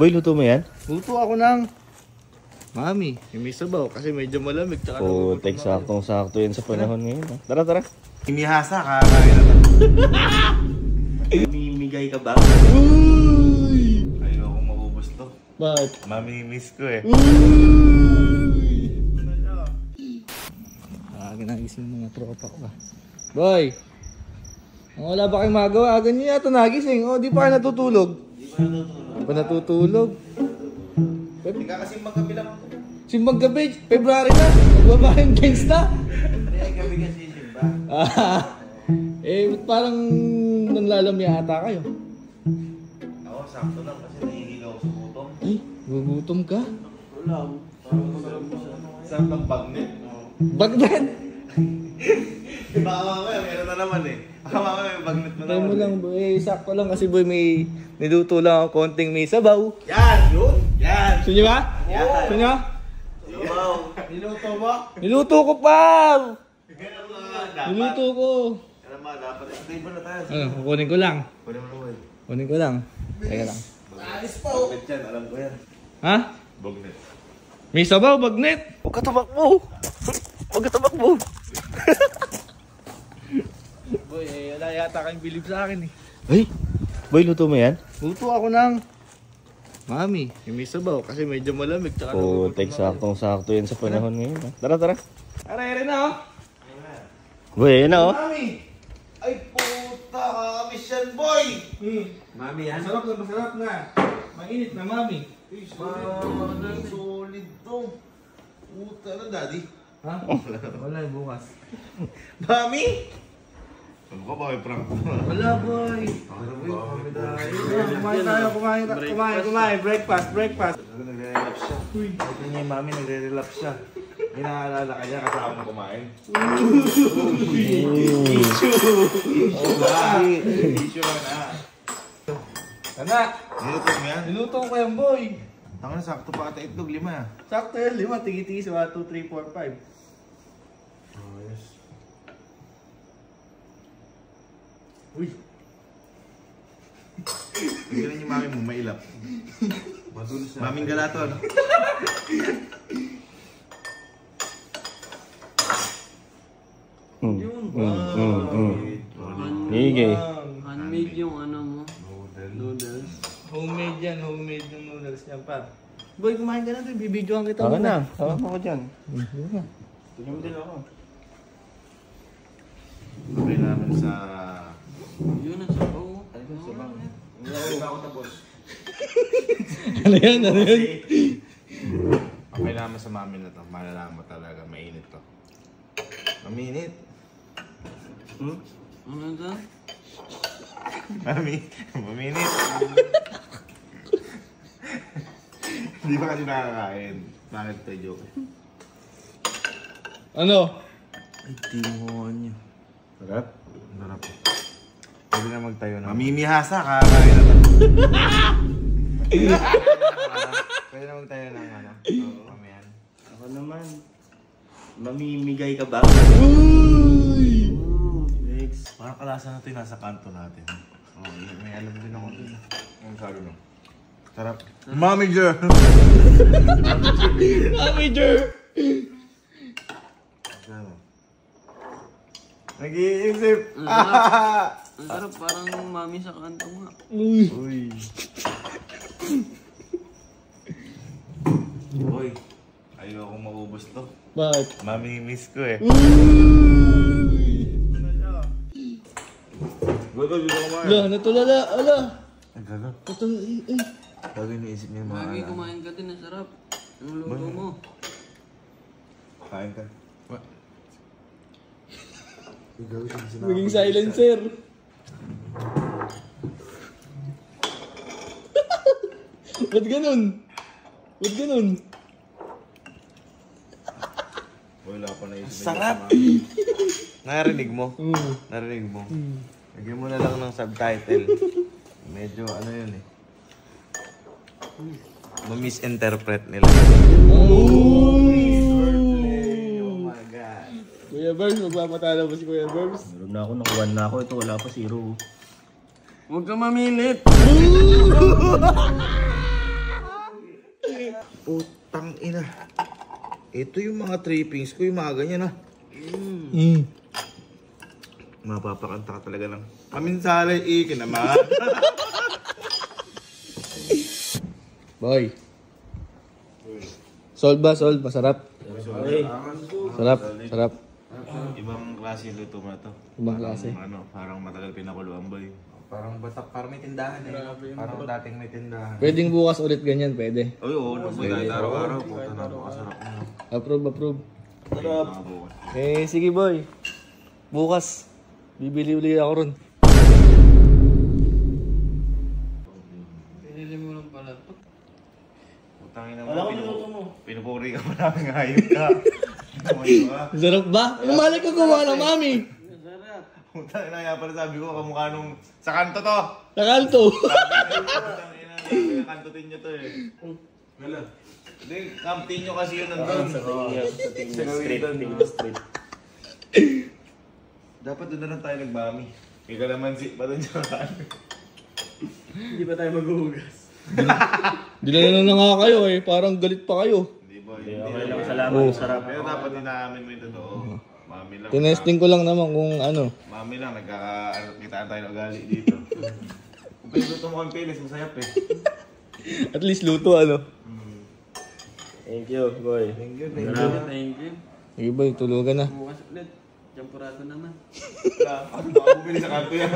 Boy, luto mo yan? Luto ako ng Mami, may sabaw kasi medyo malamig. Oo, saktong-sakto yan sa panahon ngayon. Tara, tara. Hinihasa, kakain na to. Mimigay ka ba? Uy! Ayoko maubos to. Bakit? Mami-miss ko eh. Uy! Nagising mga tropa ko ba? Boy! Wala ba kayong magawa? Ganyan yata nagising. O, di pa kayo natutulog? Di pa natutulog. Hindi ka kasi maggabi lang ako. Simbang gabi, February na. Magbabayang games na. Hindi ay gabi kasi simba. Parang nanlalami ata kayo. Ako, sakto lang kasi nahihilaw ako sa gutom. Ay, gugutom ka? Wala. Sarap ng bagnet. Bagnet? Baka mamaya, meron na naman eh. Baka mamaya, may bagnet na Try naman. mo lang boy, sakto lang kasi boy may niluto lang ako konting may sabaw. Yan! Yun! Yan! Gusto nyo ba? Yan! Gusto nyo? Sabaw! Niluto mo? Niluto ko pa! Ganun nga, dapat. Niluto ko. Ganun nga, dapat. Stable na tayo. Ano, kukunin ko lang. Pwede mo naman. Kunin ko lang. Teka lang. Alis pa oh! Bagnet yan, alam ko yan. Ha? Bagnet. May sabaw, bagnet. Huwag ka tumakbo! Huwag ka tumakbo! Boy, wala yata kayong bilib sa akin eh. Ay! Boy, luto mo yan? Luto ako ng Mami, may sabaw kasi medyo malamig. Oo, saktong-sakto yan sa panahon ngayon. Tara, tara. Are na oh. Boy, yan na oh. Mami! Ay puta, kakamiss yan boy! Mami yan? Masarap na. Mainit na Mami. Solid to. Puta na daddy. Ha? Wala yung bukas. Mami! Ano ka ba may prank? Wala boy. Kumain. Breakfast. Nagre-relapse siya. Ito niya yung mami, nagre-relapse siya. Inaalala ka niya kasama na kumain. Issue ka na. Sana. Niluto mo yan? Niluto ko yan boy. Tama na, sakto pa ata itlog, 5 ah. Sakto yan, 5. Tigi-tigi sa 1, 2, 3, 4, 5. Oh, yes. Uy. Tignan yung mami mo, mailap. Madulos na. Maming galaton. Yun. Hige. Handmade yung ano mo. Noodles. Homemade yan, homemade yung noodles niyan pa. Boy, kumain ka na ito. Bibidyoan kita. Ako na. Ako dyan. Tignan mo din ako. Okay namin sa... Yun ang sabaw. Hindi pa ako tapos. Ano yan? Okay naman sa mami na to. Malalaman mo talaga, mainit to. Mainit. Ano ito? Mami, maminit. Hindi ba kasi nakakain? Bakit ito joke? Ano? Ay, tinguhan niyo. Sarap? Sarap. Pwede na magtayo na. Mamimihasa, kakain na to. Pwede na magtayo ng ano? Oo, mamihan. Ako naman. Mamimigay ka ba? Uy! Next. Parang kalasa na ito yung nasa kanto natin. Oh, may alam din ako dun. Ang sabi mo. Sarap. Manager! Manager! Nag-iisip! Ang sarap, parang mami sa kanto nga. Uy! Uy! Uy! Ayoko maubos to. Bakit? Mami-miss ko eh. Uy! Goto, dito kumain. Ala, natulala! Ala! Nagano? Natulala! Ay! Bago iniisip niya yung mga Mami, alam. kumain ka din, ang sarap. Ang luto mo. Kain ka. What? Maging silencer! Ba't ganun? Ba't ganun? Wala pa naisip. Sarap! Narinig mo? Mm. Narinig mo? Lagyan mo na lang ng subtitle. Medyo ano yun eh. Ma-misinterpret nila. Uy! Oh my God. Kuya Barbs, magpapatalo ba si Kuya Barbs? Meron na ako, nakuha na ako. Ito, wala pa 0. Huwag ka mamilit. Putang ina. Ito yung mga trippings ko, yung mga ganyan ah. Mapapakanta ka talaga lang. Kaminsalay ikin naman. Boy. Solve ba? Solve. Masarap. Sarap. Sarap. Ibang klase luto mo na to. Ibang klase. Parang matagal pinakuluan boy. Parang batak, parang may tindahan eh. Parang dating may tindahan. Pwedeng bukas ulit ganyan, pwede. Ay, oo, kahit araw-araw. Puta na, makasarap na. Approve, approve. Sarap. Sige boy. Bukas. Bibili uli ako ron. Pinili mo lang pala ito. Putangin mo. Pinupuri ka pa namin hayop ka. Sarap ba? Malay ko gumawa ng mami. Masarap. Putangin na pala sabi ko, kamukha nung sa kanto to. Nakalto. Putangin na, kantutin nyo to eh. Wala. Hindi, kamtin nyo kasi yun nandun. Street. Dapat doon na lang tayo nagmami. Ikaw naman si pa doon siya. Hindi pa tayo maghuhugas. Dinala na nga kayo eh. Parang galit pa kayo. Hindi boy. Okay lang, salamat. Sarap. Pero dapat din namin mo yung totoo. Mami lang. Tinesting ko lang naman kung ano. Mami lang, nagkakakitaan tayo ng ugali dito. Kung pinuto mo kang pilis, masayap eh. At least luto ano. Thank you, boy. Thank you. Thank you. Sige boy, tulugan na. Bukas ulit. Champurado naman. Baka bumili sa kanto yan.